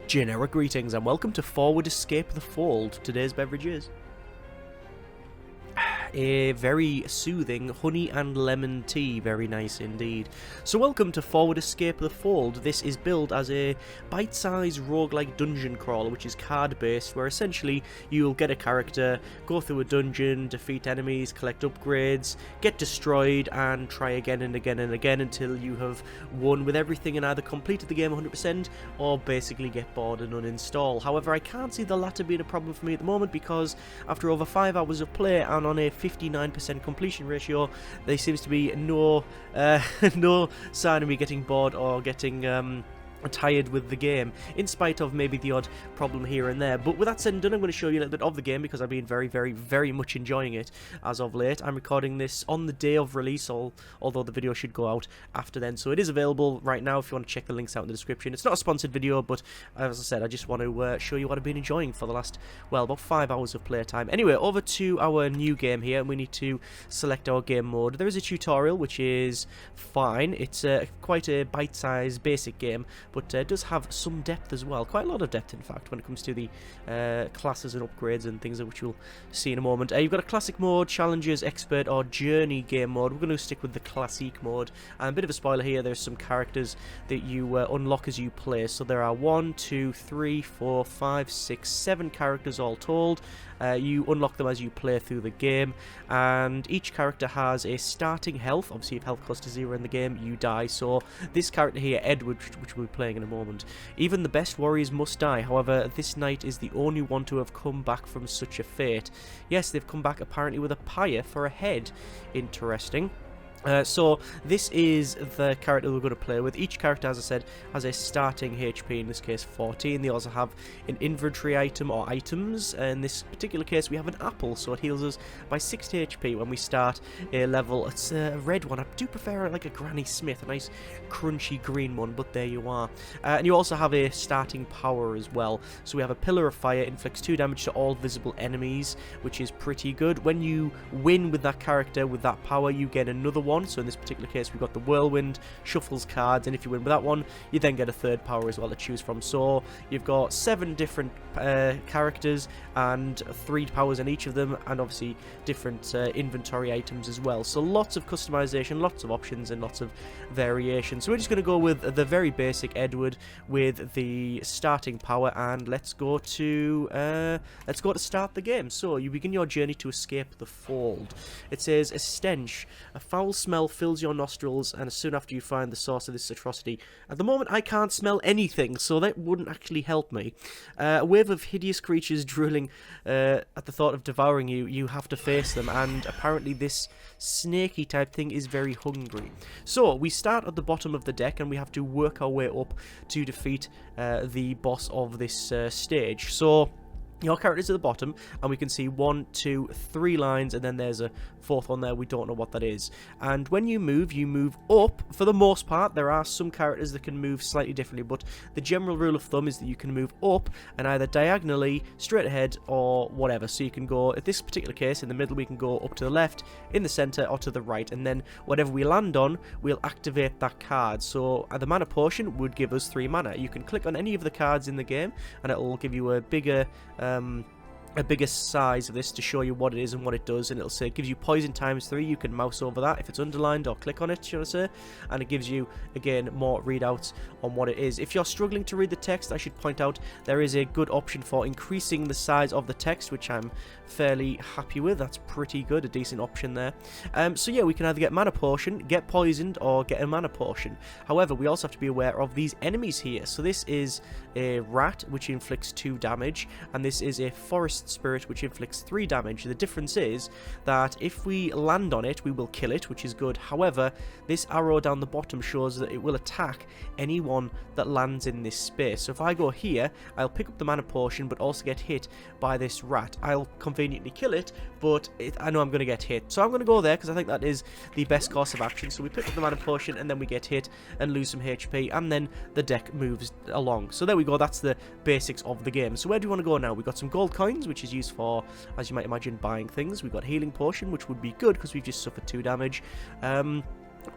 Generic greetings and welcome to Forward Escape the Fold. Today's beverage is a very soothing honey and lemon tea, very nice indeed. So welcome to Forward Escape the Fold. This is billed as a bite-sized roguelike dungeon crawler, which is card-based, where essentially you'll get a character, go through a dungeon, defeat enemies, collect upgrades, get destroyed, and try again and again and again until you have won with everything and either completed the game 100% or basically get bored and uninstall. However, I can't see the latter being a problem for me at the moment because after over 5 hours of play and on a 59% completion ratio, there seems to be no no sign of me getting bored or getting tired with the game, in spite of maybe the odd problem here and there. But with that said and done, I'm going to show you a little bit of the game because I've been very much enjoying it as of late. I'm recording this on the day of release, although the video should go out after then, so it is available right now if you want to check the links out in the description. It's not a sponsored video, but as I said, I just want to show you what I've been enjoying for the last, well, about 5 hours of playtime. Anyway, over to our new game here, and we need to select our game mode. There is a tutorial, which is fine. It's quite a bite-sized basic game, but it does have some depth as well, quite a lot of depth in fact, when it comes to the classes and upgrades and things which we'll see in a moment. You've got a classic mode, challenges, expert or journey game mode. We're going to stick with the classic mode, and a bit of a spoiler here, there's some characters that you unlock as you play. So there are 1, 2, 3, 4, 5, 6, 7 characters all told. You unlock them as you play through the game, and each character has a starting health. Obviously, if health cost is 0 in the game, you die. So this character here, Edward, which we'll be playing in a moment, even the best warriors must die. However, this knight is the only one to have come back from such a fate. Yes, they've come back apparently with a pyre for a head. Interesting. So this is the character we're going to play with. Each character, as I said, has a starting HP, in this case 14. They also have an inventory item or items. In this particular case, we have an apple, so it heals us by 60 HP when we start a level. It's a red one. I do prefer like a Granny Smith, a nice crunchy green one, but there you are. And you also have a starting power as well. So we have a pillar of fire, inflicts 2 damage to all visible enemies, which is pretty good. When you win with that character, with that power, you get another one. So in this particular case, we've got the whirlwind, shuffles cards, and if you win with that one, you then get a third power as well to choose from. So you've got 7 different characters and 3 powers in each of them, and obviously different inventory items as well. So lots of customization, lots of options, and lots of variation. So we're just going to go with the very basic Edward with the starting power, and let's go to start the game. So you begin your journey to escape the fold. It says a stench, a foul smell fills your nostrils, and as soon after you find the source of this atrocity. At the moment, I can't smell anything, so that wouldn't actually help me. A wave of hideous creatures drooling at the thought of devouring you. You have to face them, and apparently this snaky type thing is very hungry. So we start at the bottom of the deck, and we have to work our way up to defeat the boss of this stage. So your character's at the bottom, and we can see 1, 2, 3 lines, and then there's a 4th one there. We don't know what that is. And when you move up. For the most part, there are some characters that can move slightly differently, but the general rule of thumb is that you can move up and either diagonally, straight ahead, or whatever. So you can go, in this particular case, in the middle, we can go up to the left, in the center, or to the right, and then whatever we land on, we'll activate that card. So the mana potion would give us 3 mana. You can click on any of the cards in the game, and it will give you a bigger size of this to show you what it is and what it does, and it'll say it gives you poison ×3. You can mouse over that if it's underlined, or click on it, should I say, and it gives you again more readouts on what it is. If you're struggling to read the text, I should point out there is a good option for increasing the size of the text, which I'm fairly happy with. That's pretty good, a decent option there. So yeah, we can either get mana potion, get poisoned, or get a mana potion. However, we also have to be aware of these enemies here. So this is a rat, which inflicts 2 damage, and this is a forest spirit, which inflicts 3 damage. The difference is that if we land on it, we will kill it, which is good. However, this arrow down the bottom shows that it will attack anyone that lands in this space. So if I go here, I'll pick up the mana potion, but also get hit by this rat. I'll conveniently kill it, but I know I'm going to get hit. So I'm going to go there, because I think that is the best course of action. So we pick up the mana potion, and then we get hit and lose some HP, and then the deck moves along. So there we go, that's the basics of the game. So where do we want to go now? We've got some gold coins, which is used for, as you might imagine, buying things. We've got healing potion, which would be good because we've just suffered 2 damage.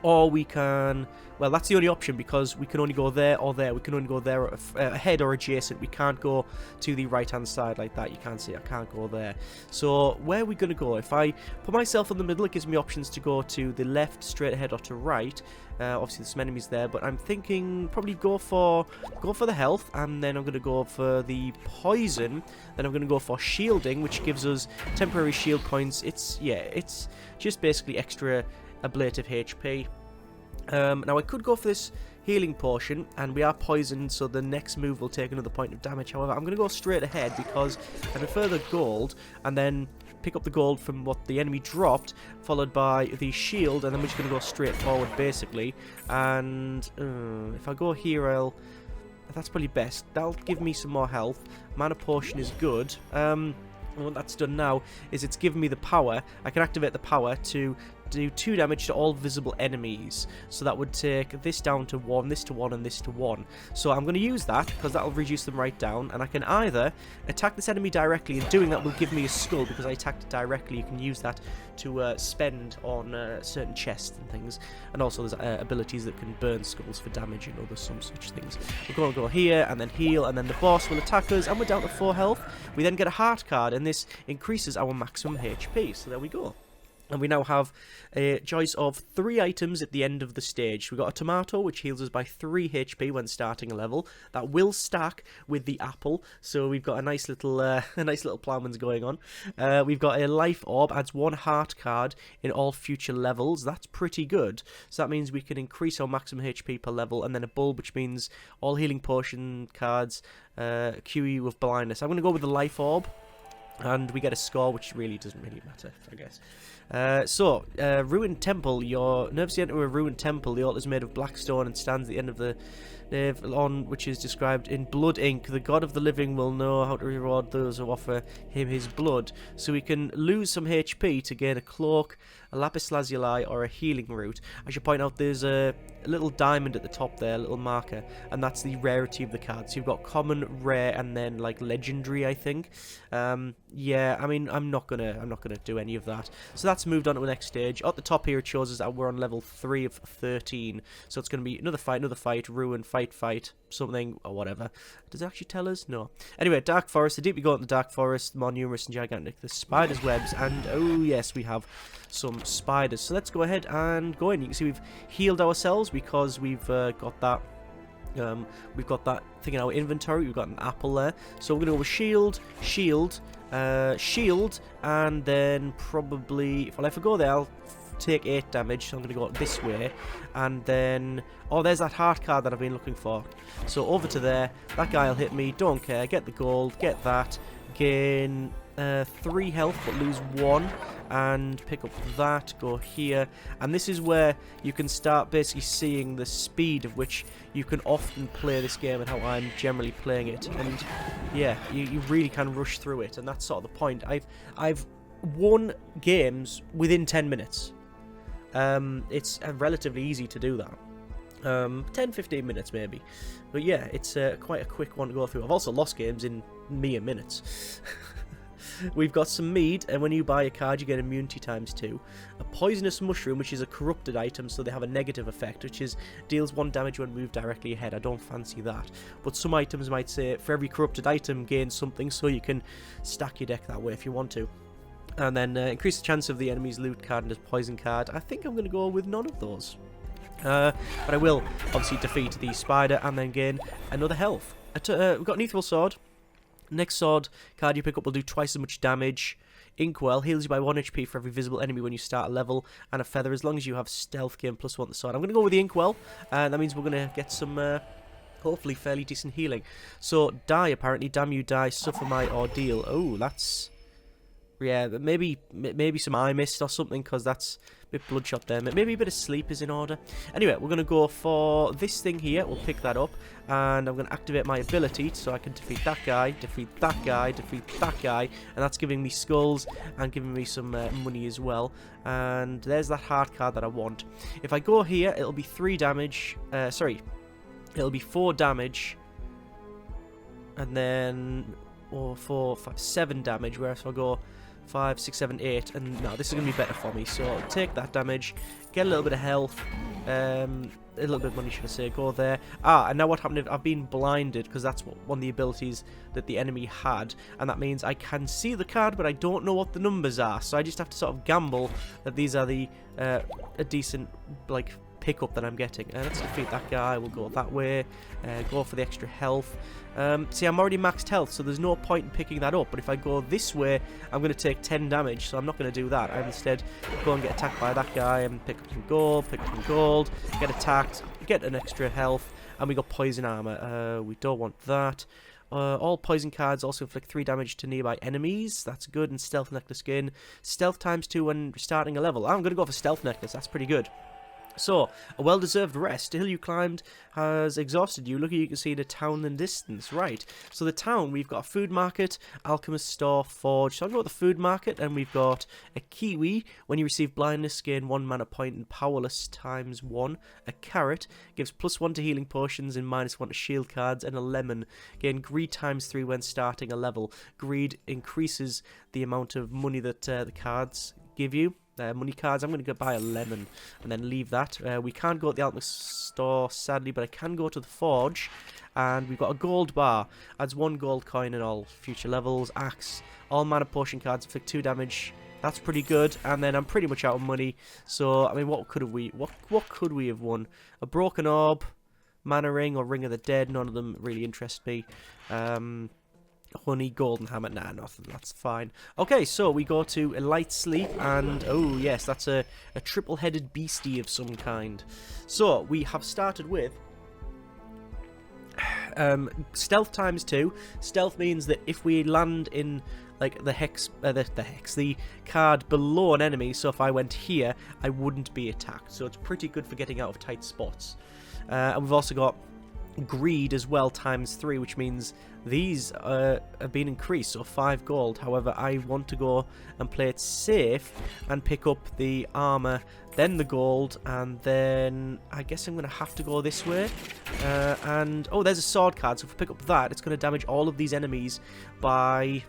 Or we can, well, that's the only option because we can only go there or there. We can only go there ahead or adjacent. We can't go to the right-hand side like that. You can't see I can't go there. So where are we going to go? If I put myself in the middle, it gives me options to go to the left, straight ahead, or to right. Obviously, there's some enemies there, but I'm thinking probably go for the health, and then I'm going to go for the poison. Then I'm going to go for shielding, which gives us temporary shield points. It's just basically extra ablative HP. Now I could go for this healing potion, and we are poisoned, so the next move will take another point of damage. However, I'm going to go straight ahead because I prefer the gold, and then pick up the gold from what the enemy dropped, followed by the shield, and then we're just going to go straight forward basically. And if I go here, that's probably best. That'll give me some more health. Mana potion is good. And what that's done now is it's given me the power. I can activate the power to do 2 damage to all visible enemies. So that would take this down to 1, this to 1, and this to 1. So I'm going to use that because that'll reduce them right down. And I can either attack this enemy directly, and doing that will give me a skull because I attacked it directly. You can use that to spend on certain chests and things. And also there's abilities that can burn skulls for damage and other some such things. We're going to go here and then heal, and then the boss will attack us, and we're down to 4 health. We then get a heart card, and this increases our maximum HP. So there we go. And we now have a choice of 3 items at the end of the stage. We've got a tomato, which heals us by 3 HP when starting a level. That will stack with the apple, so we've got a nice little plowman's going on. We've got a life orb, adds 1 heart card in all future levels. That's pretty good. So that means we can increase our maximum HP per level, and then a bulb, which means all healing potion cards QE with blindness. I'm going to go with the life orb. And we get a score, which really doesn't really matter, I guess. Ruined Temple. You're nervously enter a ruined temple. The altar is made of black stone and stands at the end of the nave, on which is described in blood ink. The god of the living will know how to reward those who offer him his blood. So we can lose some HP to gain a cloak, a lapis lazuli, or a healing root. I should point out there's a little diamond at the top there, a little marker, and that's the rarity of the card. So you've got common, rare, and then like legendary, I think. Yeah, I mean, I'm not gonna do any of that. So that's moved on to the next stage. At the top here, it shows us that we're on level 3 of 13. So it's gonna be another fight, ruin, fight, something or whatever. Does it actually tell us? No. Anyway, Dark Forest. The deeper you go into the Dark Forest, the more numerous and gigantic the spiders' webs, and oh yes, we have some spiders. So let's go ahead and go in. You can see we've healed ourselves because we've got that thing in our inventory. We've got an apple there. So we're going to go with shield, shield, and then probably, if I go there, I'll take 8 damage. So I'm going to go this way. And then, oh, there's that heart card that I've been looking for. So over to there. That guy will hit me. Don't care. Get the gold. Get that. Gain 3 health, but lose 1. And pick up that, go here, and this is where you can start basically seeing the speed of which you can often play this game and how I'm generally playing it. And yeah, you really can rush through it, and that's sort of the point. I've won games within 10 minutes. It's relatively easy to do that. 10-15 minutes maybe, but yeah, it's quite a quick one to go through. I've also lost games in mere minutes. We've got some mead, and when you buy a card you get immunity ×2. A poisonous mushroom, which is a corrupted item, so they have a negative effect, which is deals 1 damage when moved directly ahead. I don't fancy that, but some items might say for every corrupted item gain something, so you can stack your deck that way if you want to. And then increase the chance of the enemy's loot card and a poison card. I think I'm going to go with none of those, but I will obviously defeat the spider and then gain another health. We've got an ethereal sword. Next sword card you pick up will do twice as much damage. Inkwell heals you by 1 HP for every visible enemy when you start a level, and a feather as long as you have stealth gain +1 the sword. I'm going to go with the Inkwell, and that means we're going to get some hopefully fairly decent healing. So die, apparently. Damn you, die, suffer my ordeal. Oh, that's, yeah, maybe some eye mist or something, because that's a bit bloodshot there. Maybe a bit of sleep is in order. Anyway, we're going to go for this thing here. We'll pick that up, and I'm going to activate my ability so I can defeat that guy, defeat that guy, defeat that guy, and that's giving me skulls and giving me some money as well. And there's that heart card that I want. If I go here, it'll be 3 damage. Sorry, it'll be 4 damage, and then 4, 5, 7 damage. Whereas if I go 5, 6, 7, 8, and no, this is going to be better for me. So I'll take that damage, get a little bit of health, a little bit of money, should I say, go there. And now what happened is I've been blinded, because that's one of the abilities that the enemy had, and that means I can see the card, but I don't know what the numbers are, so I just have to sort of gamble that these are the a decent, like, pickup that I'm getting. Let's defeat that guy. We'll go that way, go for the extra health. See, I'm already maxed health, so there's no point in picking that up, but if I go this way, I'm going to take 10 damage, so I'm not going to do that. I instead go and get attacked by that guy and pick up some gold, get attacked, get an extra health, and we got poison armor. We don't want that. All poison cards also inflict 3 damage to nearby enemies. That's good. And stealth necklace skin. Stealth ×2 when starting a level. I'm going to go for stealth necklace. That's pretty good. So, a well-deserved rest. The hill you climbed has exhausted you. Look, you can see the town in the distance. Right. So the town, we've got a food market, alchemist store, forge. So I'll go with the food market, and we've got a kiwi. When you receive blindness, gain 1 mana point and powerless ×1. A carrot gives +1 to healing potions and -1 to shield cards. And a lemon, gain greed ×3 when starting a level. Greed increases the amount of money that the cards give you. Money cards. I'm going to go buy a lemon and then leave that. We can't go at the alchemist store, sadly, but I can go to the forge, and we've got a gold bar. Adds 1 gold coin in all future levels. Axe. All mana potion cards inflict 2 damage. That's pretty good. And then I'm pretty much out of money. So I mean, what could we have won? A broken orb, mana ring, or ring of the dead. None of them really interest me. Honey, golden hammer, nah, nothing, that's fine. Okay, so we go to a light sleep, and oh yes, that's a triple-headed beastie of some kind. So we have started with stealth ×2. Stealth means that if we land in like the card below an enemy, so if I went here, I wouldn't be attacked. So it's pretty good for getting out of tight spots. And we've also got greed as well ×3, which means these have been increased, so 5 gold. However, I want to go and play it safe and pick up the armor, then the gold, and then I guess I'm going to have to go this way. And oh, there's a sword card, so if we pick up that, it's going to damage all of these enemies by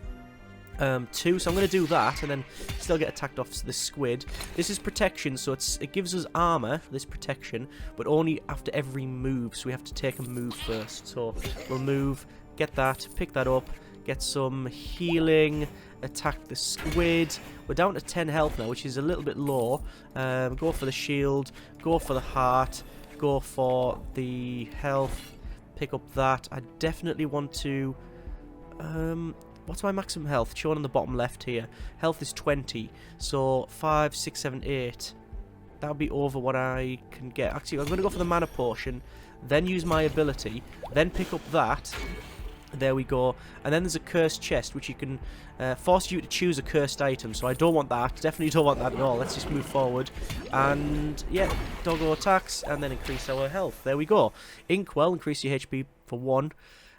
2, so I'm going to do that, and then still get attacked off the squid. This is protection, so it gives us armor, this protection, but only after every move, so we have to take a move first. So we'll move, get that, pick that up, get some healing, attack the squid. We're down to 10 health now, which is a little bit low. Go for the shield, go for the heart, go for the health, pick up that. I definitely want to... what's my maximum health? Shown on the bottom left here. Health is 20. So 5, 6, 7, 8. That would be over what I can get. Actually, I'm going to go for the mana potion, then use my ability, then pick up that. There we go. And then there's a cursed chest, which you can force you to choose a cursed item. So I don't want that. Definitely don't want that at all. Let's just move forward. And yeah, doggo attacks, and then increase our health. There we go. Inkwell, increase your HP for 1.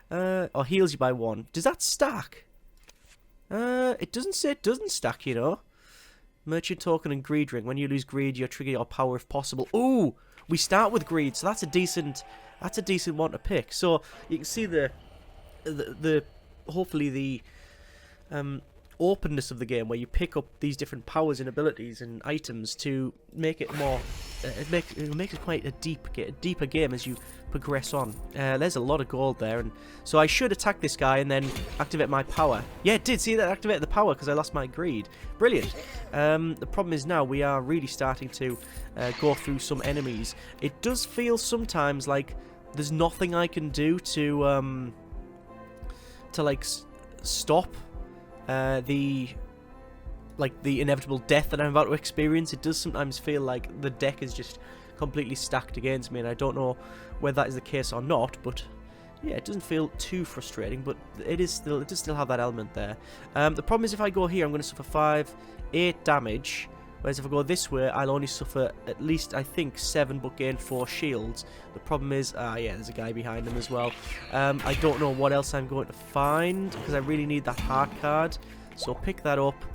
Or heals you by 1. Does that stack? It doesn't say it doesn't stack, you know. Merchant token and greed ring. When you lose greed, you trigger your power if possible. Ooh, we start with greed, so that's a decent one to pick. So you can see the hopefully the openness of the game, where you pick up these different powers and abilities and items to make it more. It makes it quite a deeper game as you progress on. There's a lot of gold there, and so I should attack this guy and then activate my power. Yeah, it did. See, that activated the power because I lost my greed. Brilliant. The problem is now we are really starting to go through some enemies. It does feel sometimes like there's nothing I can do to like stop the inevitable death that I'm about to experience. It does sometimes feel like the deck is just completely stacked against me, and I don't know whether that is the case or not, but yeah, it doesn't feel too frustrating, but it does still have that element there. The problem is if I go here, I'm going to suffer 5, 8 damage, whereas if I go this way, I'll only suffer at least, I think, 7, but gain 4 shields. The problem is, yeah, there's a guy behind him as well. I don't know what else I'm going to find, because I really need that heart card. So pick that up,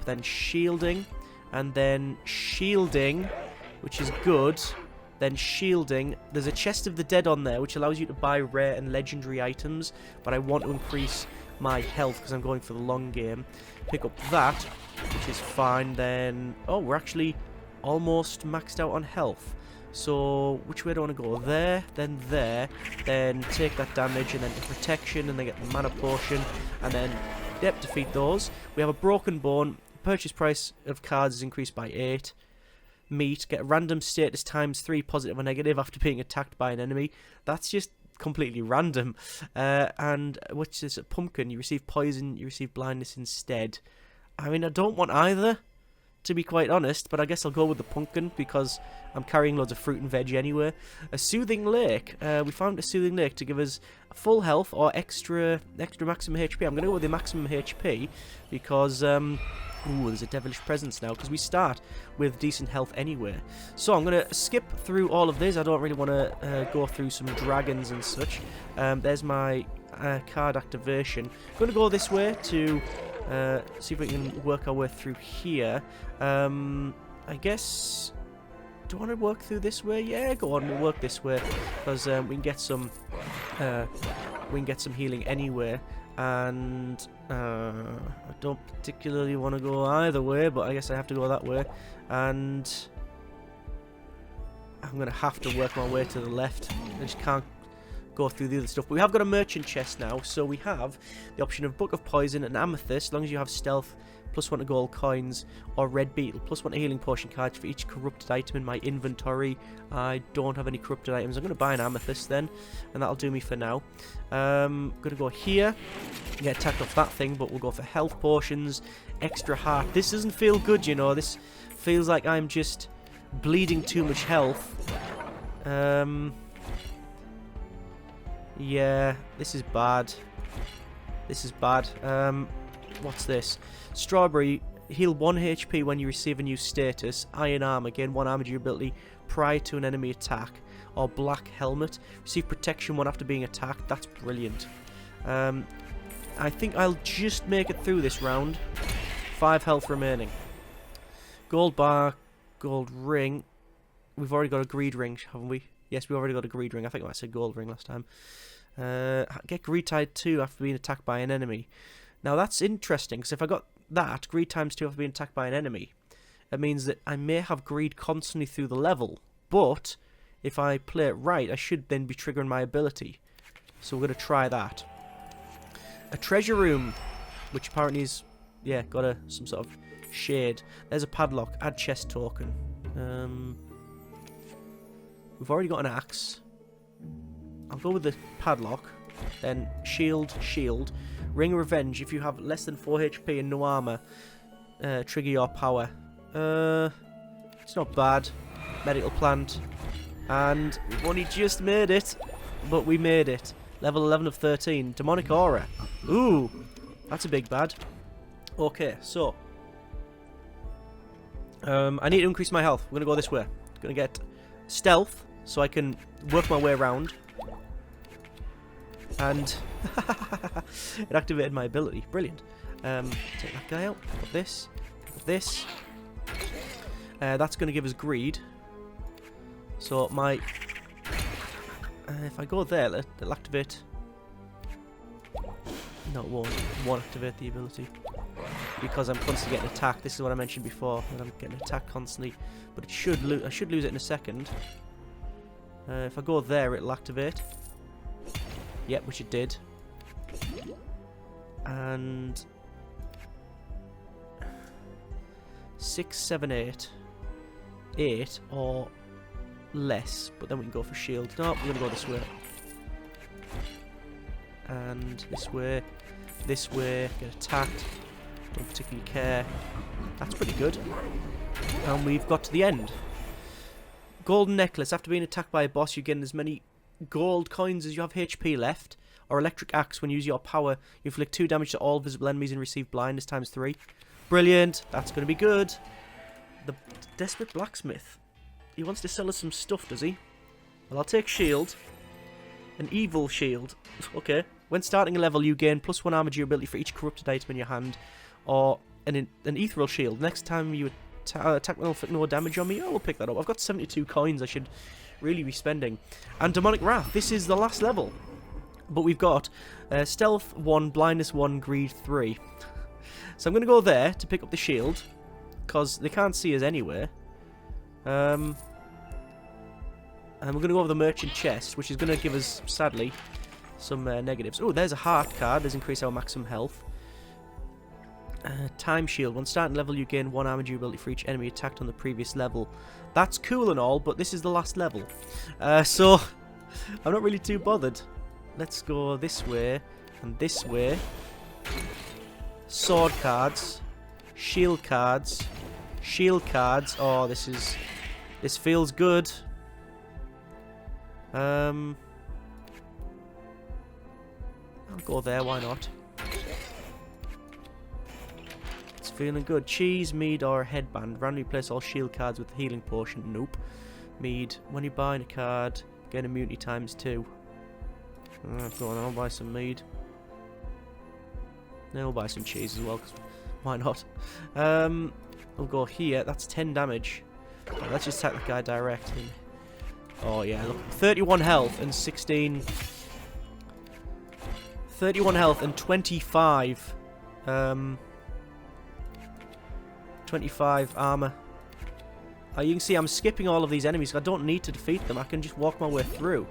then shielding, and then shielding, which is good. Then shielding. There's a chest of the dead on there, which allows you to buy rare and legendary items. But I want to increase my health because I'm going for the long game. Pick up that, which is fine. Then, oh, we're actually almost maxed out on health. So, which way do I want to go? There, then take that damage, and then protection, and then get the mana potion, and then, yep, defeat those. We have a broken bone. Purchase price of cards is increased by 8. Meat, get a random status ×3 positive or negative after being attacked by an enemy. That's just completely random. And which is a pumpkin. You receive poison, you receive blindness instead. I mean, I don't want either, to be quite honest, but I guess I'll go with the pumpkin because I'm carrying loads of fruit and veg anyway. A soothing lake. We found a soothing lake to give us full health or extra maximum HP. I'm going to go with the maximum HP because ooh, there's a devilish presence now because we start with decent health anyway. So I'm going to skip through all of this. I don't really want to go through some dragons and such. There's my card activation. I'm going to go this way to see if we can work our way through here. I guess, do I want to work through this way? Yeah, go on, we'll work this way because we can get some healing anyway. And I don't particularly want to go either way, but I guess I have to go that way. And I'm gonna have to work my way to the left. I just can't go through the other stuff. But we have got a merchant chest now, so we have the option of Book of Poison and Amethyst, as long as you have stealth, +1 to gold coins, or red beetle, +1 to healing potion cards for each corrupted item in my inventory. I don't have any corrupted items. I'm going to buy an amethyst then, and that'll do me for now. Going to go here, get attacked off that thing, but we'll go for health potions, extra heart. This doesn't feel good, you know. This feels like I'm just bleeding too much health. Yeah, this is bad. This is bad. What's this? Strawberry, heal 1 HP when you receive a new status. Iron armor, gain 1 armor durability prior to an enemy attack. Or black helmet, receive protection 1 after being attacked. That's brilliant. I think I'll just make it through this round. 5 health remaining. Gold bar, gold ring. We've already got a greed ring, haven't we? Yes, we've already got a greed ring. I think I said gold ring last time. Get greed tied 2 after being attacked by an enemy. Now that's interesting, because if I got that, greed ×2 after being attacked by an enemy, it means that I may have greed constantly through the level, but if I play it right, I should then be triggering my ability. So we're going to try that. A treasure room, which apparently is, yeah, got some sort of shade. There's a padlock, add chest token. We've already got an axe. I'll go with the padlock, then shield. Ring of Revenge, if you have less than 4 HP and no armor, trigger your power. It's not bad. Medical plant. And we've only just made it, but we made it. Level 11 of 13. Demonic Aura. Ooh, that's a big bad. Okay, so I need to increase my health. We're going to go this way. I'm going to get stealth, so I can work my way around. And it activated my ability. Brilliant. Take that guy out. Pick up this. Pick up this. That's going to give us greed. So my... if I go there, it'll activate... No, it won't activate the ability. Because I'm constantly getting attacked. This is what I mentioned before. That I'm getting attacked constantly. But it should I should lose it in a second. If I go there, it'll activate. Yep, which it did. And 6, 7, 8. 8 or less. But then we can go for shield. No, we're going to go this way. And this way. This way. Get attacked. Don't particularly care. That's pretty good. And we've got to the end. Golden necklace. After being attacked by a boss, you gain as many gold coins as you have HP left. Or electric axe. When you use your power, you inflict 2 damage to all visible enemies and receive blindness ×3. Brilliant. That's going to be good. The desperate blacksmith. He wants to sell us some stuff, does he? Well, I'll take shield. An evil shield. Okay. When starting a level, you gain +1 armor durability for each corrupted item in your hand. Or an ethereal shield. Next time you attack will inflict no damage on me. Oh, we'll pick that up. I've got 72 coins. I should really be spending. And Demonic Wrath, this is the last level. But we've got Stealth 1, Blindness 1, Greed 3. So I'm going to go there to pick up the shield, because they can't see us anywhere. And we're going to go over the merchant chest, which is going to give us, sadly, some negatives. Oh, there's a heart card. There's increase our maximum health. Time shield. When starting level, you gain 1 armor durability for each enemy attacked on the previous level. That's cool and all, but this is the last level. So, I'm not really too bothered. Let's go this way and this way. Sword cards. Shield cards. Shield cards. Oh, this feels good. I'll go there, why not? It's feeling good. Cheese, mead, or a headband. Randomly replace all shield cards with a healing potion. Nope. Mead. When you buy a card, gain immunity ×2. Go on, I'll buy some mead. Then we'll buy some cheese as well, because why not? We'll go here. That's 10 damage. Right, let's just attack that guy direct. Oh yeah, look. 31 health and 16... 31 health and 25... 25 armor. You can see I'm skipping all of these enemies. I don't need to defeat them. I can just walk my way through.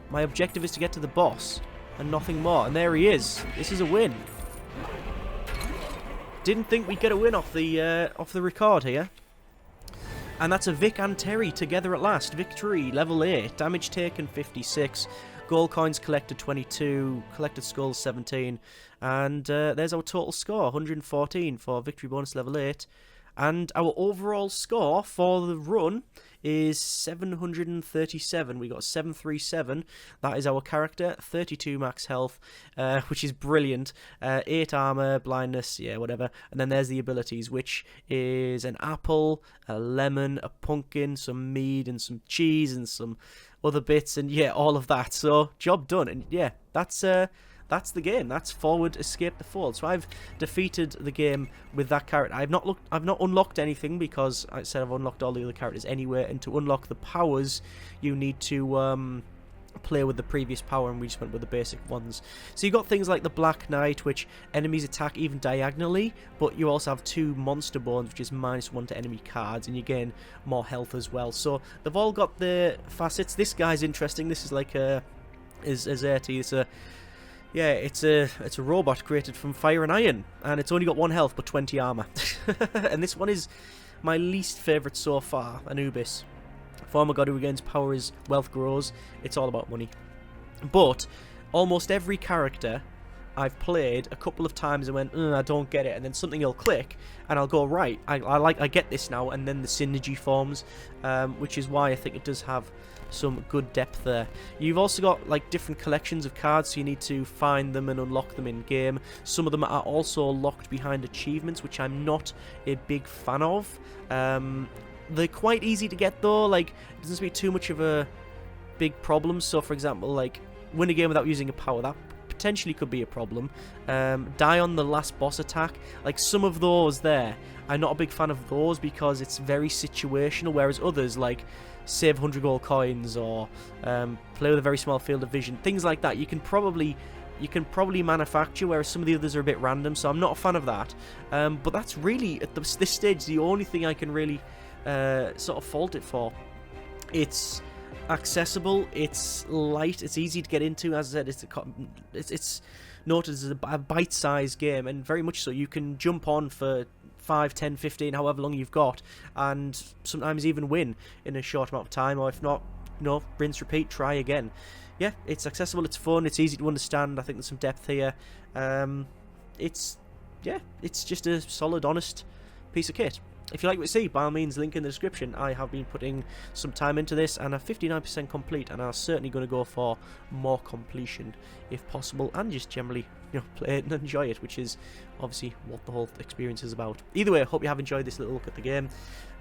My objective is to get to the boss and nothing more. And there he is. This is a win. Didn't think we'd get a win off the record here. And that's a Vic and Terry together at last. Victory, level 8. Damage taken, 56. Gold coins collected, 22. Collected skulls, 17. And there's our total score, 114 for victory bonus level 8. And our overall score for the run is 737. We got 737. That is our character. 32 max health, which is brilliant. 8 armor, blindness, yeah, whatever. And then there's the abilities, which is an apple, a lemon, a pumpkin, some mead, and some cheese, and some other bits, and yeah, all of that. So job done. And yeah, that's the game. That's Forward Escape the Fold. So I've defeated the game with that character. I've not unlocked anything, because I said I've unlocked all the other characters anyway, and to unlock the powers you need to play with the previous power, and we just went with the basic ones. So you got things like the Black Knight, which enemies attack even diagonally, but you also have 2 monster bones, which is -1 to enemy cards, and you gain more health as well. So they've all got their facets. This guy's interesting. This is like it's a robot created from fire and iron, and it's only got 1 health but 20 armor. And this one is my least favourite so far, Anubis. Former god who regains power as wealth grows. It's all about money. But almost every character I've played a couple of times and went, I don't get it, and then something will click, and I'll go, right, I get this now, and then the synergy forms, which is why I think it does have some good depth there. You've also got like different collections of cards, so you need to find them and unlock them in game. Some of them are also locked behind achievements, which I'm not a big fan of. They're quite easy to get though, like it doesn't seem to be too much of a big problem. So for example, like win a game without using a power, that potentially could be a problem. Die on the last boss attack, like some of those there, I'm not a big fan of those, because it's very situational, whereas others like save 100 gold coins, or play with a very small field of vision, things like that, you can probably manufacture, whereas some of the others are a bit random, so I'm not a fan of that. But that's really, at this stage, the only thing I can really sort of fault it for. It's accessible, it's light, it's easy to get into. As I said, it's noted as a bite-sized game, and very much so. You can jump on for 5, 10, 15, however long you've got, and sometimes even win in a short amount of time, or if not, rinse, repeat, try again. Yeah, it's accessible, it's fun, it's easy to understand. I think there's some depth here. It's just a solid, honest piece of kit. If you like what you see, by all means, link in the description. I have been putting some time into this, and I'm 59% complete, and I'm certainly going to go for more completion if possible, and just generally, play it and enjoy it, which is obviously what the whole experience is about. Either way, I hope you have enjoyed this little look at the game.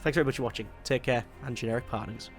Thanks very much for watching. Take care, and generic partners.